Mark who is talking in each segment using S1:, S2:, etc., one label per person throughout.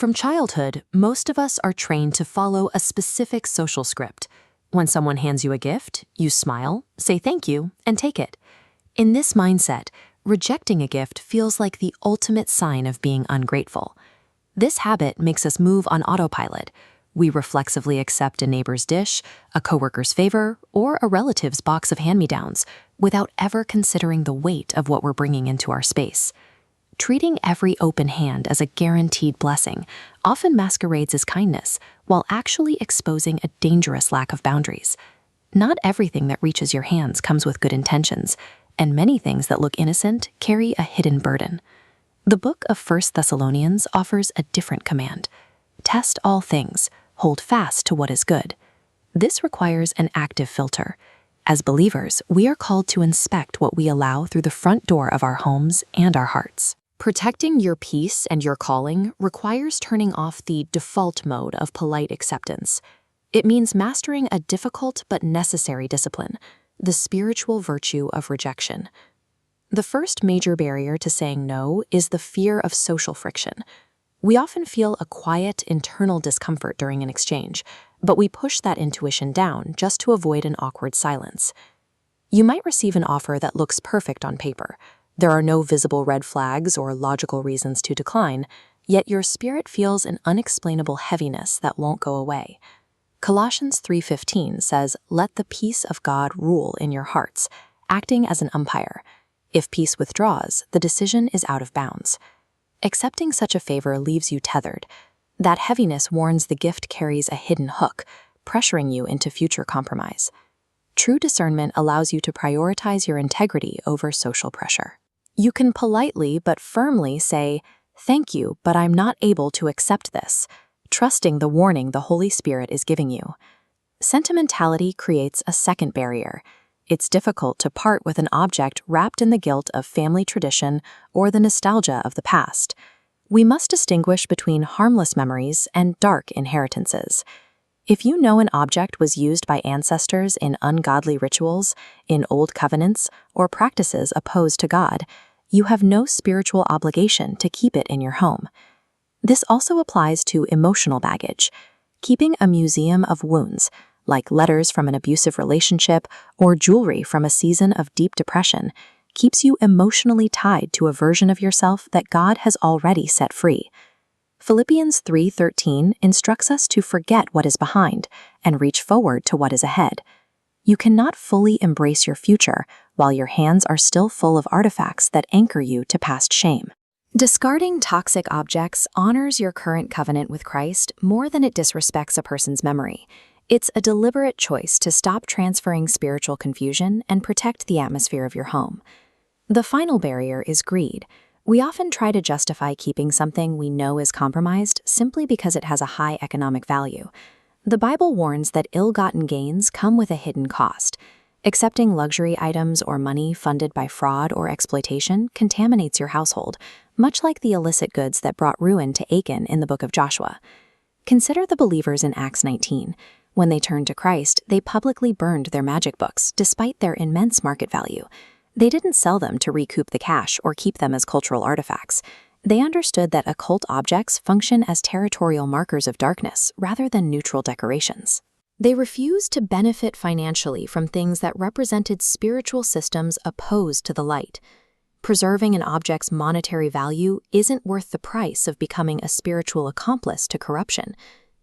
S1: From childhood, most of us are trained to follow a specific social script. When someone hands you a gift, you smile, say thank you, and take it. In this mindset, rejecting a gift feels like the ultimate sign of being ungrateful. This habit makes us move on autopilot. We reflexively accept a neighbor's dish, a coworker's favor, or a relative's box of hand-me-downs without ever considering the weight of what we're bringing into our space. Treating every open hand as a guaranteed blessing often masquerades as kindness, while actually exposing a dangerous lack of boundaries. Not everything that reaches your hands comes with good intentions, and many things that look innocent carry a hidden burden. The book of 1 Thessalonians offers a different command. Test all things, hold fast to what is good. This requires an active filter. As believers, we are called to inspect what we allow through the front door of our homes and our hearts. Protecting your peace and your calling requires turning off the default mode of polite acceptance. It means mastering a difficult but necessary discipline, the spiritual virtue of rejection. The first major barrier to saying no is the fear of social friction. We often feel a quiet internal discomfort during an exchange, but we push that intuition down just to avoid an awkward silence. You might receive an offer that looks perfect on paper. There are no visible red flags or logical reasons to decline, yet your spirit feels an unexplainable heaviness that won't go away. Colossians 3:15 says, "Let the peace of God rule in your hearts," acting as an umpire. If peace withdraws, the decision is out of bounds. Accepting such a favor leaves you tethered. That heaviness warns the gift carries a hidden hook, pressuring you into future compromise. True discernment allows you to prioritize your integrity over social pressure. You can politely but firmly say, "Thank you, but I'm not able to accept this," trusting the warning the Holy Spirit is giving you. Sentimentality creates a second barrier. It's difficult to part with an object wrapped in the guilt of family tradition or the nostalgia of the past. We must distinguish between harmless memories and dark inheritances. If you know an object was used by ancestors in ungodly rituals, in old covenants, or practices opposed to God, you have no spiritual obligation to keep it in your home. This also applies to emotional baggage. Keeping a museum of wounds, like letters from an abusive relationship or jewelry from a season of deep depression, keeps you emotionally tied to a version of yourself that God has already set free. Philippians 3:13 instructs us to forget what is behind and reach forward to what is ahead. You cannot fully embrace your future while your hands are still full of artifacts that anchor you to past shame. Discarding toxic objects honors your current covenant with Christ more than it disrespects a person's memory. It's a deliberate choice to stop transferring spiritual confusion and protect the atmosphere of your home. The final barrier is greed. We often try to justify keeping something we know is compromised simply because it has a high economic value. The Bible warns that ill-gotten gains come with a hidden cost. Accepting luxury items or money funded by fraud or exploitation contaminates your household, much like the illicit goods that brought ruin to Achan in the book of Joshua. Consider the believers in Acts 19. When they turned to Christ, they publicly burned their magic books, despite their immense market value. They didn't sell them to recoup the cash or keep them as cultural artifacts. They understood that occult objects function as territorial markers of darkness rather than neutral decorations. They refused to benefit financially from things that represented spiritual systems opposed to the light. Preserving an object's monetary value isn't worth the price of becoming a spiritual accomplice to corruption.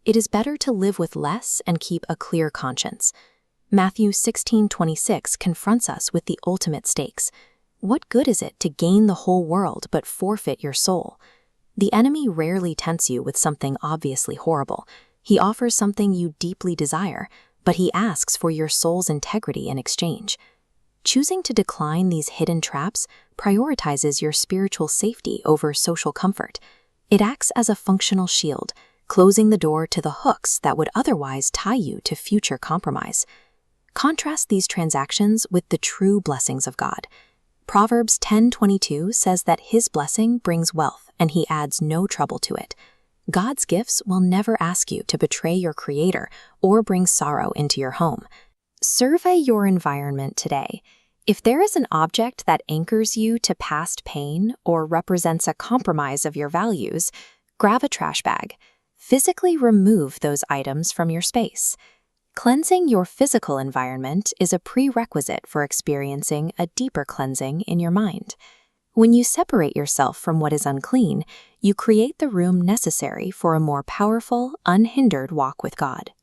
S1: It is better to live with less and keep a clear conscience. Matthew 16:26 confronts us with the ultimate stakes. What good is it to gain the whole world but forfeit your soul? The enemy rarely tempts you with something obviously horrible. He offers something you deeply desire, but he asks for your soul's integrity in exchange. Choosing to decline these hidden traps prioritizes your spiritual safety over social comfort. It acts as a functional shield, closing the door to the hooks that would otherwise tie you to future compromise. Contrast these transactions with the true blessings of God. Proverbs 10:22 says that his blessing brings wealth and he adds no trouble to it. God's gifts will never ask you to betray your Creator or bring sorrow into your home. Survey your environment today. If there is an object that anchors you to past pain or represents a compromise of your values, Grab a trash bag. Physically remove those items from your space. Cleansing your physical environment is a prerequisite for experiencing a deeper cleansing in your mind. When you separate yourself from what is unclean, you create the room necessary for a more powerful, unhindered walk with God.